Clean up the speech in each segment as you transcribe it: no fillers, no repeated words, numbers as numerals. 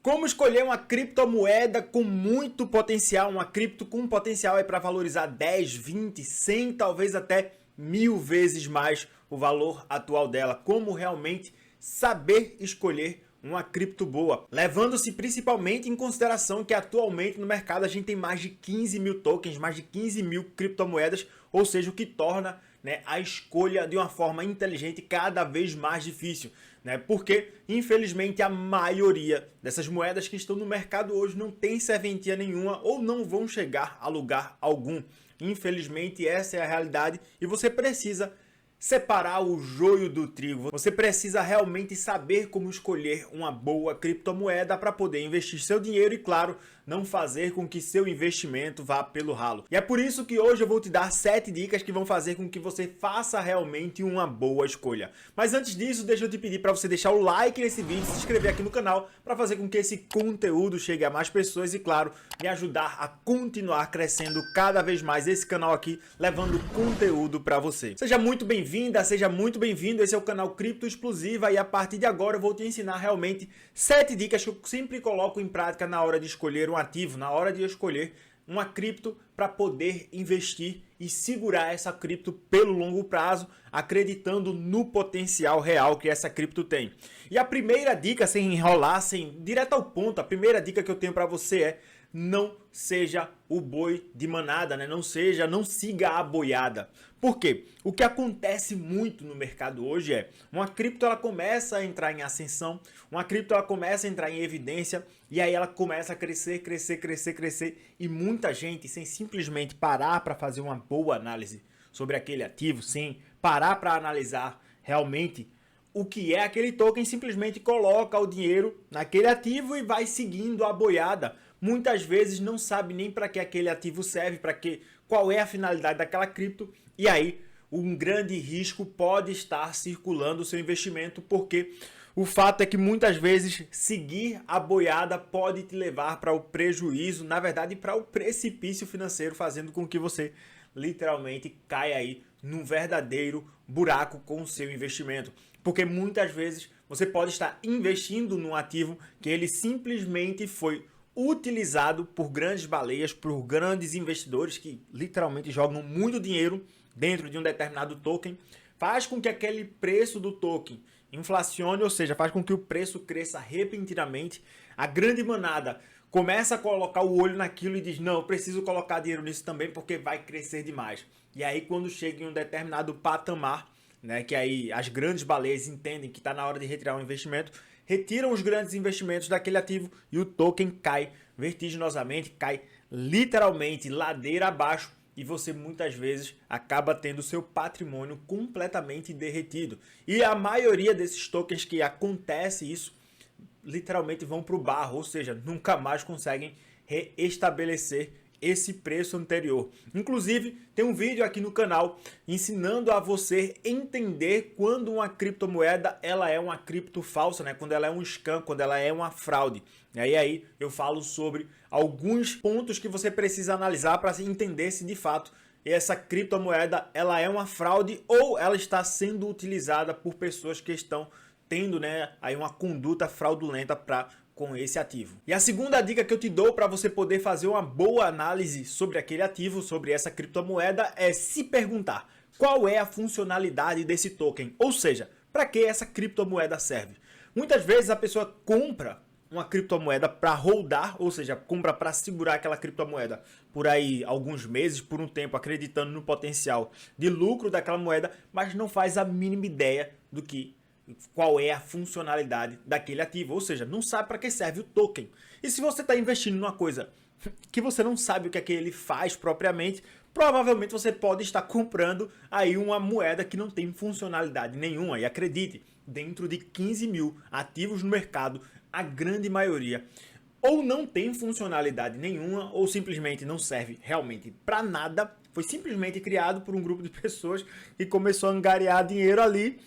Como escolher uma criptomoeda com muito potencial, uma cripto com potencial para valorizar 10, 20, 100, talvez até 1000 vezes mais o valor atual dela. Como realmente saber escolher uma cripto boa, levando-se principalmente em consideração que atualmente no mercado a gente tem mais de 15 mil tokens, mais de 15 mil criptomoedas, ou seja, o que torna a escolha de uma forma inteligente cada vez mais difícil. Porque, infelizmente, a maioria dessas moedas que estão no mercado hoje não tem serventia nenhuma ou não vão chegar a lugar algum. Infelizmente, essa é a realidade e você precisa separar o joio do trigo. Você precisa realmente saber como escolher uma boa criptomoeda para poder investir seu dinheiro e, claro, não fazer com que seu investimento vá pelo ralo. E é por isso que hoje eu vou te dar 7 dicas que vão fazer com que você faça realmente uma boa escolha. Mas antes disso, deixa eu te pedir para você deixar o like nesse vídeo, se inscrever aqui no canal para fazer com que esse conteúdo chegue a mais pessoas e, claro, me ajudar a continuar crescendo cada vez mais esse canal aqui, levando conteúdo para você. Seja muito bem-vinda, seja muito bem-vindo. Esse é o canal Cripto Explosiva e a partir de agora eu vou te ensinar realmente 7 dicas que eu sempre coloco em prática na hora de escolher um ativo, na hora de escolher uma cripto para poder investir e segurar essa cripto pelo longo prazo, acreditando no potencial real que essa cripto tem. E a primeira dica, sem enrolar, sem direto ao ponto, a primeira dica que eu tenho para você é: não seja o boi de manada, não siga a boiada. Por quê? O que acontece muito no mercado hoje é, uma cripto ela começa a entrar em ascensão, uma cripto ela começa a entrar em evidência e aí ela começa a crescer e muita gente, sem simplesmente parar para fazer uma boa análise sobre aquele ativo, sem parar para analisar realmente o que é aquele token, simplesmente coloca o dinheiro naquele ativo e vai seguindo a boiada. Muitas vezes não sabe nem para que aquele ativo serve, qual é a finalidade daquela cripto, e aí um grande risco pode estar circulando o seu investimento, porque o fato é que muitas vezes seguir a boiada pode te levar para o prejuízo, na verdade para o precipício financeiro, fazendo com que você literalmente caia aí num verdadeiro buraco com o seu investimento. Porque muitas vezes você pode estar investindo num ativo que ele simplesmente foi utilizado por grandes baleias, por grandes investidores que literalmente jogam muito dinheiro dentro de um determinado token, faz com que aquele preço do token inflacione, ou seja, faz com que o preço cresça repentinamente. A grande manada começa a colocar o olho naquilo e diz: não, eu preciso colocar dinheiro nisso também porque vai crescer demais. E aí quando chega em um determinado patamar, que aí as grandes baleias entendem que está na hora de retirar um investimento, retiram os grandes investimentos daquele ativo e o token cai vertiginosamente, cai literalmente ladeira abaixo e você muitas vezes acaba tendo seu patrimônio completamente derretido. E a maioria desses tokens que acontece isso, literalmente vão para o barro, ou seja, nunca mais conseguem reestabelecer esse preço anterior. Inclusive, tem um vídeo aqui no canal ensinando a você entender quando uma criptomoeda ela é uma cripto falsa, quando ela é um scam, quando ela é uma fraude. E aí eu falo sobre alguns pontos que você precisa analisar para entender se de fato essa criptomoeda ela é uma fraude ou ela está sendo utilizada por pessoas que estão tendo aí uma conduta fraudulenta com esse ativo. E a segunda dica que eu te dou para você poder fazer uma boa análise sobre aquele ativo, sobre essa criptomoeda, é se perguntar qual é a funcionalidade desse token, ou seja, para que essa criptomoeda serve. Muitas vezes a pessoa compra uma criptomoeda para holdar, ou seja, compra para segurar aquela criptomoeda por aí alguns meses, por um tempo, acreditando no potencial de lucro daquela moeda, mas não faz a mínima ideia qual é a funcionalidade daquele ativo, ou seja, não sabe para que serve o token. E se você está investindo numa coisa que você não sabe o que é que ele faz propriamente, provavelmente você pode estar comprando aí uma moeda que não tem funcionalidade nenhuma. E acredite, dentro de 15 mil ativos no mercado, a grande maioria ou não tem funcionalidade nenhuma ou simplesmente não serve realmente para nada. Foi simplesmente criado por um grupo de pessoas que começou a angariar dinheiro ali,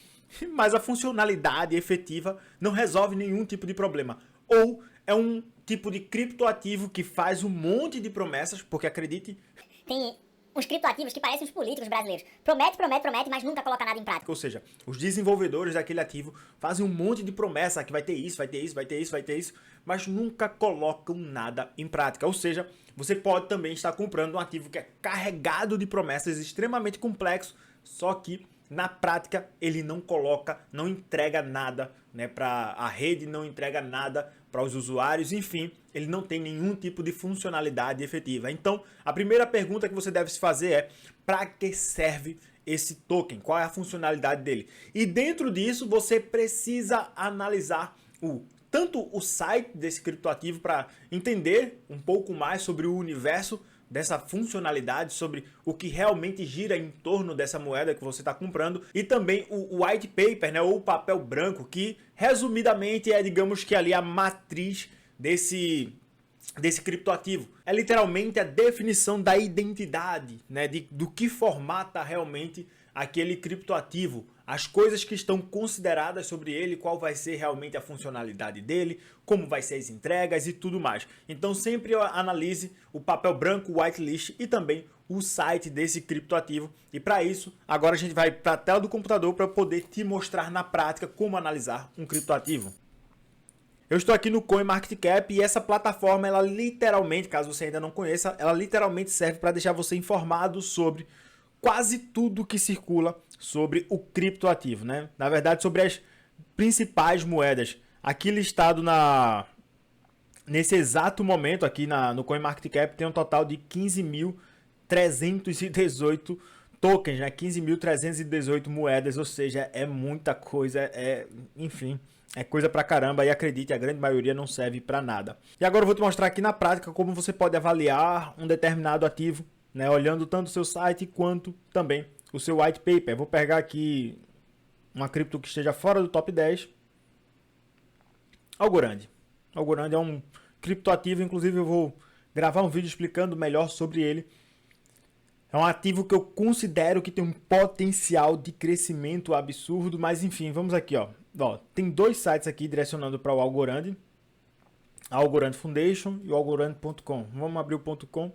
mas a funcionalidade efetiva não resolve nenhum tipo de problema. Ou é um tipo de criptoativo que faz um monte de promessas, porque acredite, Tem uns criptoativos que parecem os políticos brasileiros. Promete, promete, promete, mas nunca coloca nada em prática. Ou seja, os desenvolvedores daquele ativo fazem um monte de promessa que vai ter isso, vai ter isso, vai ter isso, vai ter isso, mas nunca colocam nada em prática. Ou seja, você pode também estar comprando um ativo que é carregado de promessas, extremamente complexo, só que na prática ele não coloca, não entrega nada, né, para a rede, não entrega nada para os usuários, enfim, ele não tem nenhum tipo de funcionalidade efetiva. Então, a primeira pergunta que você deve se fazer é: para que serve esse token? Qual é a funcionalidade dele? E dentro disso, você precisa analisar tanto o site desse criptoativo para entender um pouco mais sobre o universo dessa funcionalidade, sobre o que realmente gira em torno dessa moeda que você está comprando, e também o white paper, né, ou o papel branco, que resumidamente é, digamos que ali a matriz desse criptoativo. É literalmente a definição da identidade, né, do que formata realmente aquele criptoativo, as coisas que estão consideradas sobre ele, qual vai ser realmente a funcionalidade dele, como vai ser as entregas e tudo mais. Então sempre analise o papel branco, o whitelist e também o site desse criptoativo. E para isso, agora a gente vai para a tela do computador para poder te mostrar na prática como analisar um criptoativo. Eu estou aqui no CoinMarketCap e essa plataforma, ela literalmente, caso você ainda não conheça, ela literalmente serve para deixar você informado sobre quase tudo que circula sobre o criptoativo, né? Na verdade, sobre as principais moedas. Aqui listado nesse exato momento aqui no CoinMarketCap tem um total de 15.318 tokens, né? 15.318 moedas, ou seja, é muita coisa, enfim, é coisa pra caramba e acredite, a grande maioria não serve para nada. E agora eu vou te mostrar aqui na prática como você pode avaliar um determinado ativo, né, olhando tanto o seu site quanto também o seu white paper. Vou pegar aqui uma cripto que esteja fora do top 10. Algorand. Algorand é um criptoativo, inclusive eu vou gravar um vídeo explicando melhor sobre ele. É um ativo que eu considero que tem um potencial de crescimento absurdo, mas enfim, vamos aqui, ó. Tem dois sites aqui direcionando para o Algorand. A Algorand Foundation e o Algorand.com. Vamos abrir o .com.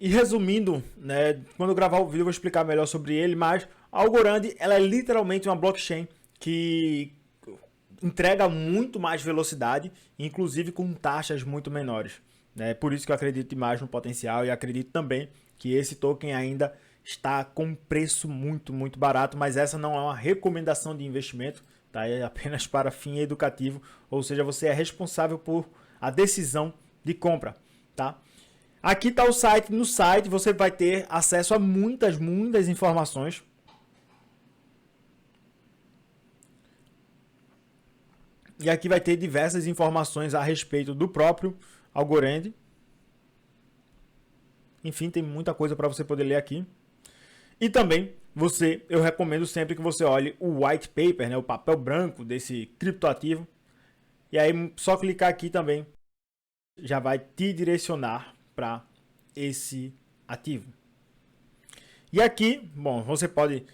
E resumindo, né, quando eu gravar o vídeo eu vou explicar melhor sobre ele, mas a Algorand, ela é literalmente uma blockchain que entrega muito mais velocidade, inclusive com taxas muito menores. É por isso que eu acredito mais no potencial e acredito também que esse token ainda está com preço muito, muito barato, mas essa não é uma recomendação de investimento, tá? É apenas para fim educativo, ou seja, você é responsável por a decisão de compra, tá? Aqui está o site. No site você vai ter acesso a muitas informações. E aqui vai ter diversas informações a respeito do próprio Algorand. Enfim, tem muita coisa para você poder ler aqui. E também eu recomendo sempre que você olhe o white paper, né, o papel branco desse criptoativo. E aí só clicar aqui também já vai te direcionar para esse ativo. E aqui, bom, você pode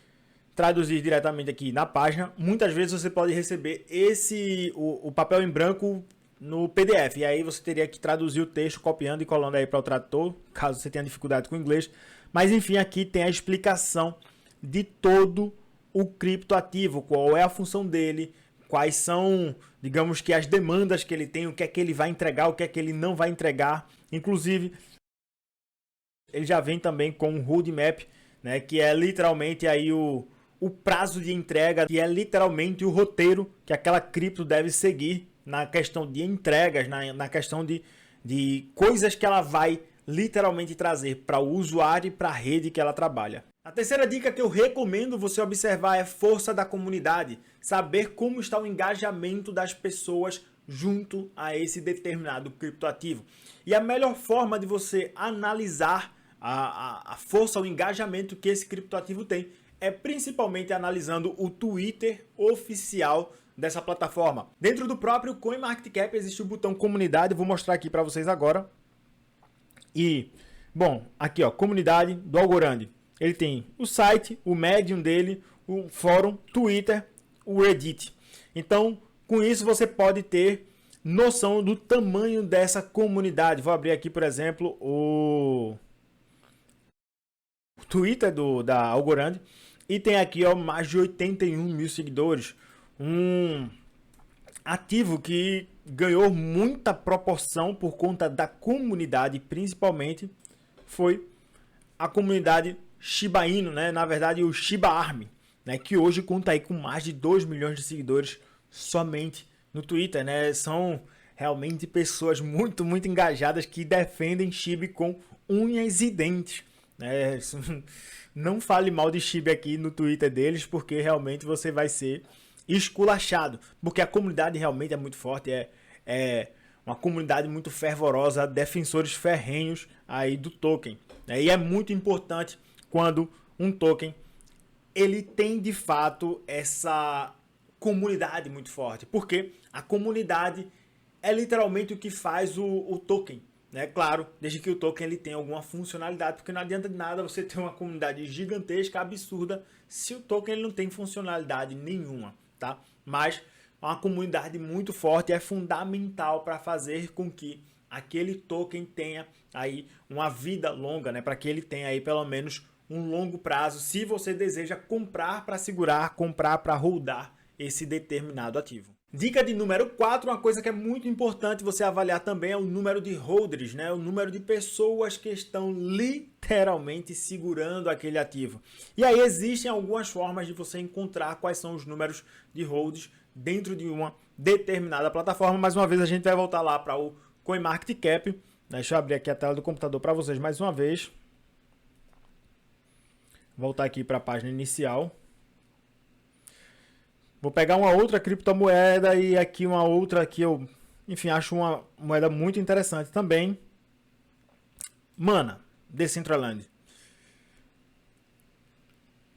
traduzir diretamente aqui na página. Muitas vezes você pode receber o papel em branco no PDF. E aí você teria que traduzir o texto copiando e colando aí para o tradutor, caso você tenha dificuldade com o inglês. Mas enfim, aqui tem a explicação de todo o criptoativo, qual é a função dele, quais são, digamos que as demandas que ele tem, o que é que ele vai entregar, o que é que ele não vai entregar. Inclusive, ele já vem também com um roadmap, né, que é literalmente aí o prazo de entrega, que é literalmente o roteiro que aquela cripto deve seguir na questão de entregas, na questão de coisas que ela vai literalmente trazer para o usuário e para a rede que ela trabalha. A terceira dica que eu recomendo você observar é força da comunidade, saber como está o engajamento das pessoas junto a esse determinado criptoativo. E a melhor forma de você analisar a força, o engajamento que esse criptoativo tem é principalmente analisando o Twitter oficial dessa plataforma. Dentro do próprio CoinMarketCap existe o botão comunidade, vou mostrar aqui para vocês agora. E, bom, aqui ó, comunidade do Algorand. Ele tem o site, o Medium dele, o fórum, Twitter, o Reddit. Então, com isso você pode ter noção do tamanho dessa comunidade. Vou abrir aqui, por exemplo, o Twitter da Algorand e tem aqui, ó, mais de 81 mil seguidores. Um ativo que ganhou muita proporção por conta da comunidade, principalmente foi a comunidade Shiba Inu, né? Na verdade, o Shiba Army, né? Que hoje conta aí com mais de 2 milhões de seguidores somente no Twitter, né? São realmente pessoas muito engajadas que defendem Shiba com unhas e dentes, né? Não fale mal de Shiba aqui no Twitter deles, porque realmente você vai ser esculachado, porque a comunidade realmente é muito forte, é uma comunidade muito fervorosa, defensores ferrenhos aí do token, né? E é muito importante quando um token ele tem de fato essa comunidade muito forte, porque a comunidade é literalmente o que faz o token, né? Claro, desde que o token ele tenha alguma funcionalidade, porque não adianta de nada você ter uma comunidade gigantesca, absurda, se o token ele não tem funcionalidade nenhuma, tá? Mas uma comunidade muito forte é fundamental para fazer com que aquele token tenha aí uma vida longa, né? Para que ele tenha aí pelo menos um longo prazo, se você deseja comprar para segurar, comprar para holdar esse determinado ativo. Dica de número 4, uma coisa que é muito importante você avaliar também é o número de holders, né? O número de pessoas que estão literalmente segurando aquele ativo. E aí existem algumas formas de você encontrar quais são os números de holders dentro de uma determinada plataforma. Mais uma vez a gente vai voltar lá para o CoinMarketCap. Deixa eu abrir aqui a tela do computador para vocês mais uma vez. Voltar aqui para a página inicial. Vou pegar uma outra criptomoeda e aqui uma outra que eu, enfim, acho uma moeda muito interessante também. Mana, Decentraland.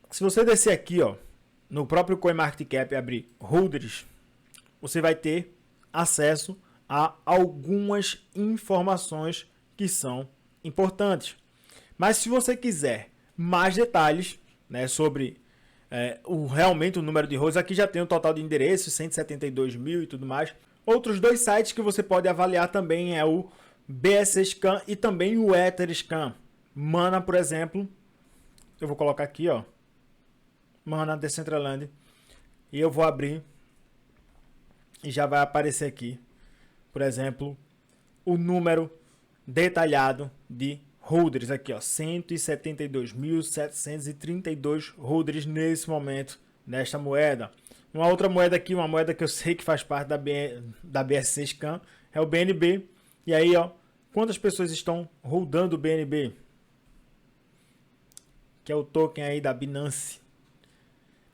Se você descer aqui, ó, no próprio CoinMarketCap e abrir holders, você vai ter acesso a algumas informações que são importantes. Mas se você quiser mais detalhes, né, sobre realmente o número de holders, aqui já tem o total de endereços, 172 mil e tudo mais. Outros dois sites que você pode avaliar também é o BSCscan e também o Etherscan. Mana, por exemplo, eu vou colocar aqui, ó, Mana Decentraland, e eu vou abrir e já vai aparecer aqui, por exemplo, o número detalhado de holders aqui, ó, 172.732 holders nesse momento nesta moeda. Uma outra moeda aqui, uma moeda que eu sei que faz parte da BSCscan, é o BNB. E aí, ó, quantas pessoas estão holdando o BNB? Que é o token aí da Binance.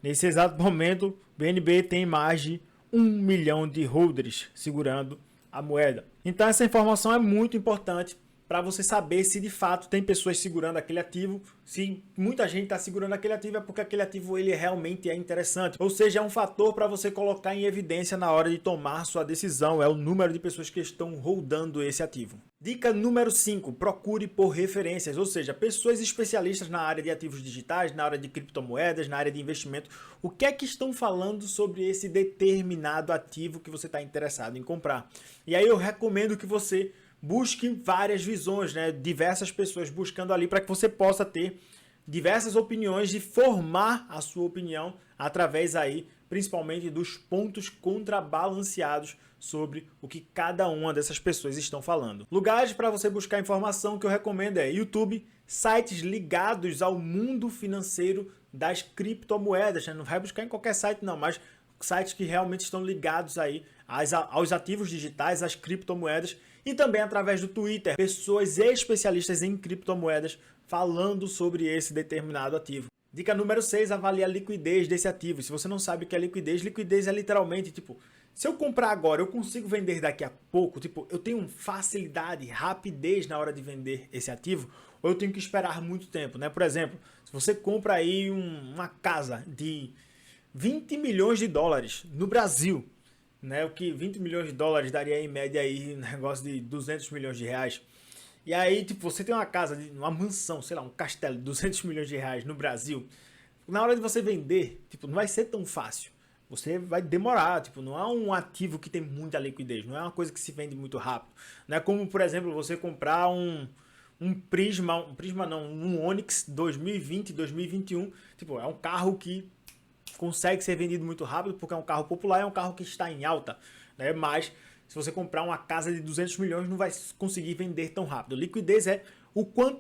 Nesse exato momento, o BNB tem mais de 1 milhão de holders segurando a moeda. Então essa informação é muito importante para você saber se de fato tem pessoas segurando aquele ativo. Se muita gente está segurando aquele ativo é porque aquele ativo ele realmente é interessante. Ou seja, é um fator para você colocar em evidência na hora de tomar sua decisão. É o número de pessoas que estão holdando esse ativo. Dica número 5, procure por referências, ou seja, pessoas especialistas na área de ativos digitais, na área de criptomoedas, na área de investimento. O que é que estão falando sobre esse determinado ativo que você está interessado em comprar? E aí eu recomendo que você busque várias visões, né? Diversas pessoas buscando ali para que você possa ter diversas opiniões e formar a sua opinião através aí, principalmente dos pontos contrabalanceados sobre o que cada uma dessas pessoas estão falando. Lugares para você buscar informação que eu recomendo é YouTube, sites ligados ao mundo financeiro das criptomoedas, né? Não vai buscar em qualquer site não, mas sites que realmente estão ligados aí aos ativos digitais, às criptomoedas, e também através do Twitter, pessoas especialistas em criptomoedas falando sobre esse determinado ativo. Dica número 6, avalie a liquidez desse ativo. Se você não sabe o que é liquidez é literalmente, tipo, se eu comprar agora, eu consigo vender daqui a pouco, tipo, eu tenho facilidade, rapidez na hora de vender esse ativo, ou eu tenho que esperar muito tempo, né? Por exemplo, se você compra aí uma casa de 20 milhões de dólares no Brasil, né? O que 20 milhões de dólares daria em média aí um negócio de 200 milhões de reais. E aí, tipo, você tem uma casa, uma mansão, sei lá, um castelo de 200 milhões de reais no Brasil. Na hora de você vender, tipo, não vai ser tão fácil você vai demorar, tipo, não é um ativo que tem muita liquidez, não é uma coisa que se vende muito rápido. Não é como, por exemplo, você comprar um Onix 2020, 2021, tipo, é um carro que consegue ser vendido muito rápido porque é um carro popular, é um carro que está em alta, né? Mas se você comprar uma casa de 200 milhões, não vai conseguir vender tão rápido. Liquidez é o quão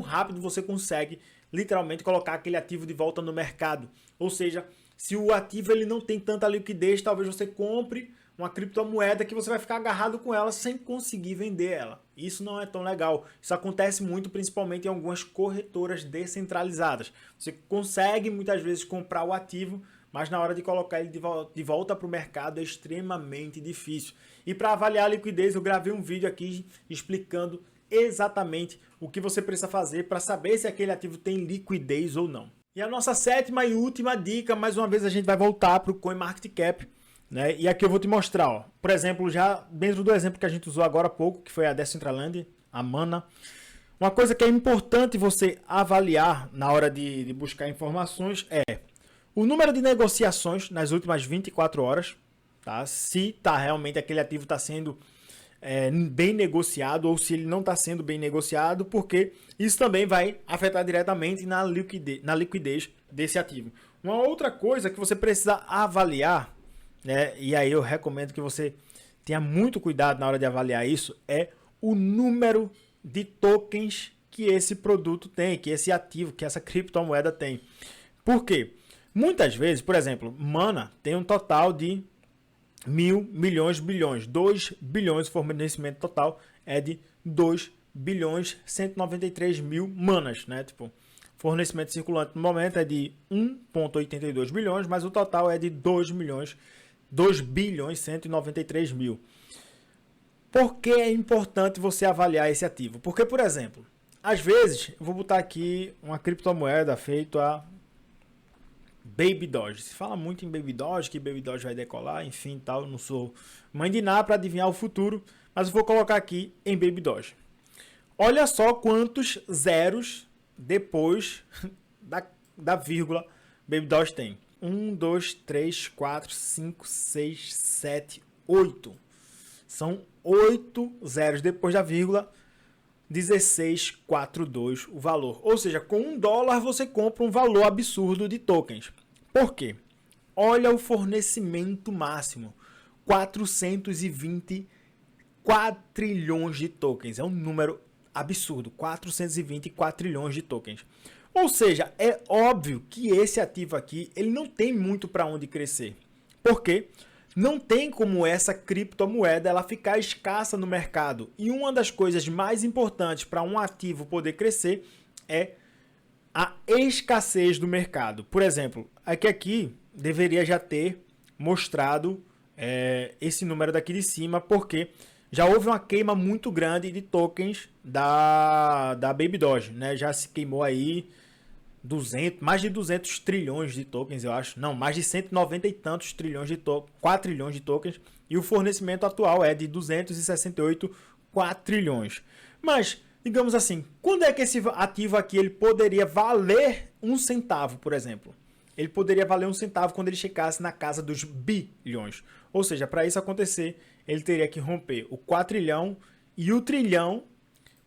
rápido você consegue literalmente colocar aquele ativo de volta no mercado. Ou seja, se o ativo ele não tem tanta liquidez, talvez você compre uma criptomoeda que você vai ficar agarrado com ela sem conseguir vender ela. Isso não é tão legal. Isso acontece muito, principalmente em algumas corretoras descentralizadas. Você consegue muitas vezes comprar o ativo, mas na hora de colocar ele de volta para o mercado é extremamente difícil. E para avaliar a liquidez, eu gravei um vídeo aqui explicando exatamente o que você precisa fazer para saber se aquele ativo tem liquidez ou não. E a nossa sétima e última dica, mais uma vez a gente vai voltar para o CoinMarketCap, né? E aqui eu vou te mostrar, ó. Por exemplo, já dentro do exemplo que a gente usou agora há pouco, que foi a Decentraland, a Mana, uma coisa que é importante você avaliar na hora de buscar informações é o número de negociações nas últimas 24 horas, tá? Se realmente aquele ativo está sendo bem negociado ou se ele não está sendo bem negociado, porque isso também vai afetar diretamente na liquidez desse ativo. Uma outra coisa que você precisa avaliar, né, e aí eu recomendo que você tenha muito cuidado na hora de avaliar isso, é o número de tokens que esse produto tem, que esse ativo, que essa criptomoeda tem. Por quê? Muitas vezes, por exemplo, Mana tem um total de 1.000 milhões, bilhões. 2 bilhões, o fornecimento total é de 2 bilhões 193 mil manas, né? Tipo, fornecimento circulante no momento é de 1,82 bilhões, mas o total é de 2 bilhões 193 mil. Por que é importante você avaliar esse ativo? Porque, por exemplo, às vezes, eu vou botar aqui uma criptomoeda feita a Baby Doge. Se fala muito em Baby Doge, que Baby Doge vai decolar, enfim, tal. Não sou mãe de nada para adivinhar o futuro, mas eu vou colocar aqui em Baby Doge. Olha só quantos zeros depois da vírgula Baby Doge tem. 1, 2, 3, 4, 5, 6, 7, 8. São 8 zeros depois da vírgula. 16,42 o valor. Ou seja, com $1 você compra um valor absurdo de tokens. Por quê? Olha o fornecimento máximo. 420 quatrilhões de tokens. É um número absurdo. 420 quatrilhões de tokens. Ou seja, é óbvio que esse ativo aqui ele não tem muito para onde crescer. Por quê? Não tem como essa criptomoeda ela ficar escassa no mercado. E uma das coisas mais importantes para um ativo poder crescer é a escassez do mercado. Por exemplo, aqui deveria já ter mostrado esse número daqui de cima, porque já houve uma queima muito grande de tokens da Baby Doge, né? Já se queimou aí mais de 200 trilhões de tokens, eu acho. Não, mais de 190 e tantos trilhões de tokens, 4 trilhões de tokens. E o fornecimento atual é de 268 quatrilhões. Mas, digamos assim, quando é que esse ativo aqui ele poderia valer um centavo, por exemplo? Ele poderia valer um centavo quando ele chegasse na casa dos bilhões. Ou seja, para isso acontecer, ele teria que romper o quatrilhão e o trilhão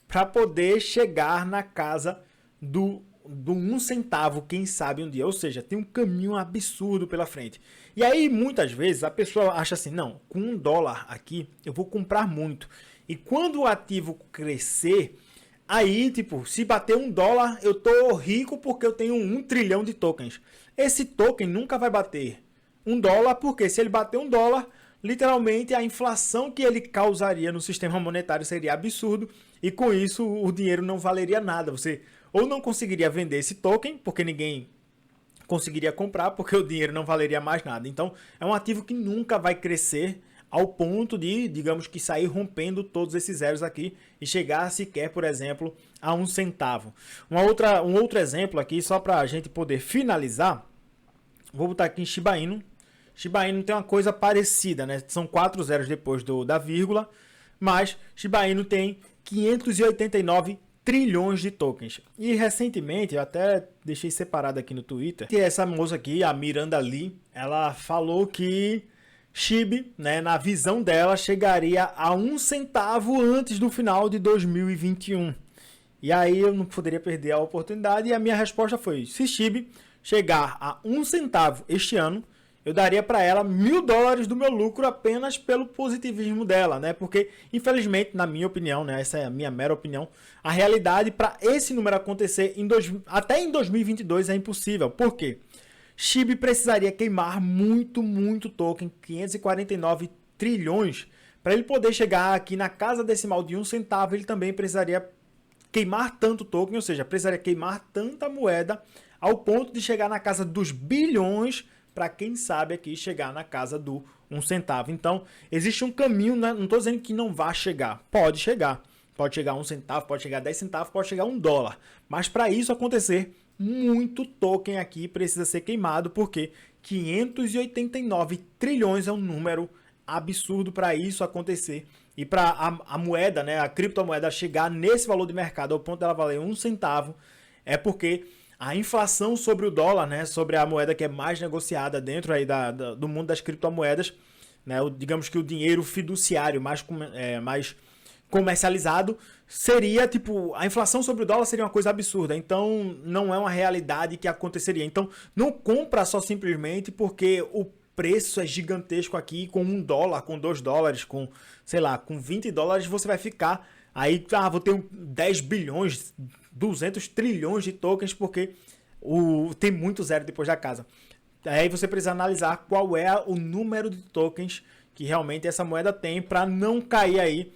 para poder chegar na casa do 1 centavo, quem sabe um dia. Ou seja, tem um caminho absurdo pela frente. E aí, muitas vezes, a pessoa acha assim, não, com $1 aqui, eu vou comprar muito. E quando o ativo crescer, aí, tipo, se bater $1, eu tô rico porque eu tenho 1 trilhão de tokens. Esse token nunca vai bater $1, porque se ele bater $1, literalmente a inflação que ele causaria no sistema monetário seria absurdo. E com isso, o dinheiro não valeria nada. Você ou não conseguiria vender esse token, porque ninguém conseguiria comprar, porque o dinheiro não valeria mais nada. Então, é um ativo que nunca vai crescer ao ponto de, digamos que, sair rompendo todos esses zeros aqui e chegar sequer, por exemplo, a 1 centavo. Um outro exemplo aqui, só para a gente poder finalizar, vou botar aqui em Shiba Inu. Shiba Inu tem uma coisa parecida, né? São 4 zeros depois da vírgula, mas Shiba Inu tem 589 trilhões de tokens. E recentemente, eu até deixei separado aqui no Twitter, que essa moça aqui, a Miranda Lee, ela falou que SHIB, né, na visão dela, chegaria a 1 centavo antes do final de 2021. E aí eu não poderia perder a oportunidade e a minha resposta foi, se SHIB chegar a 1 centavo este ano, eu daria para ela $1.000 do meu lucro apenas pelo positivismo dela, né? Porque, infelizmente, na minha opinião, né? Essa é a minha mera opinião, a realidade para esse número acontecer até em 2022 é impossível. Por quê? SHIB precisaria queimar muito token, 549 trilhões, para ele poder chegar aqui na casa decimal de 1 centavo, ele também precisaria queimar tanto token, ou seja, precisaria queimar tanta moeda ao ponto de chegar na casa dos bilhões, para quem sabe aqui chegar na casa do 1 centavo. Então, existe um caminho, né? Não estou dizendo que não vai chegar. Pode chegar. Pode chegar a 1 centavo, pode chegar a 10 centavos, pode chegar a $1. Mas para isso acontecer, muito token aqui precisa ser queimado, porque 589 trilhões é um número absurdo para isso acontecer. E para a moeda, né, a criptomoeda chegar nesse valor de mercado ao ponto dela valer 1 centavo, é porque a inflação sobre o dólar, né, sobre a moeda que é mais negociada dentro aí do mundo das criptomoedas, né, digamos que o dinheiro fiduciário mais comercializado, seria tipo, a inflação sobre o dólar seria uma coisa absurda, então não é uma realidade que aconteceria. Então não compra só simplesmente porque o preço é gigantesco aqui, com $1, com $2, com, sei lá, com $20 você vai ficar, aí vou ter 10 bilhões, 200 trilhões de tokens, porque tem muito zero depois da casa. Aí você precisa analisar qual é o número de tokens que realmente essa moeda tem, para não cair aí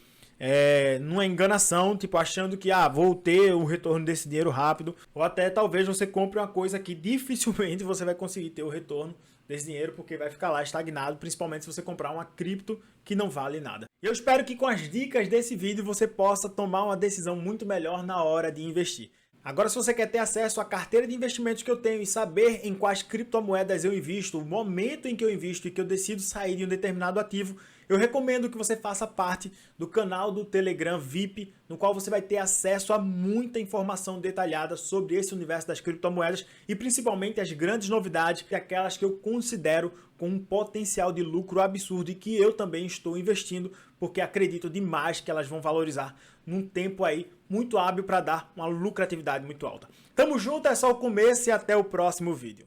numa enganação, tipo achando que vou ter o retorno desse dinheiro rápido, ou até talvez você compre uma coisa que dificilmente você vai conseguir ter o retorno desse dinheiro, porque vai ficar lá estagnado, principalmente se você comprar uma cripto que não vale nada. Eu espero que com as dicas desse vídeo você possa tomar uma decisão muito melhor na hora de investir. Agora, se você quer ter acesso à carteira de investimentos que eu tenho e saber em quais criptomoedas eu invisto, o momento em que eu invisto e que eu decido sair de um determinado ativo, eu recomendo que você faça parte do canal do Telegram VIP, no qual você vai ter acesso a muita informação detalhada sobre esse universo das criptomoedas e principalmente as grandes novidades e aquelas que eu considero com um potencial de lucro absurdo e que eu também estou investindo porque acredito demais que elas vão valorizar num tempo aí muito hábil para dar uma lucratividade muito alta. Tamo junto, é só o começo e até o próximo vídeo.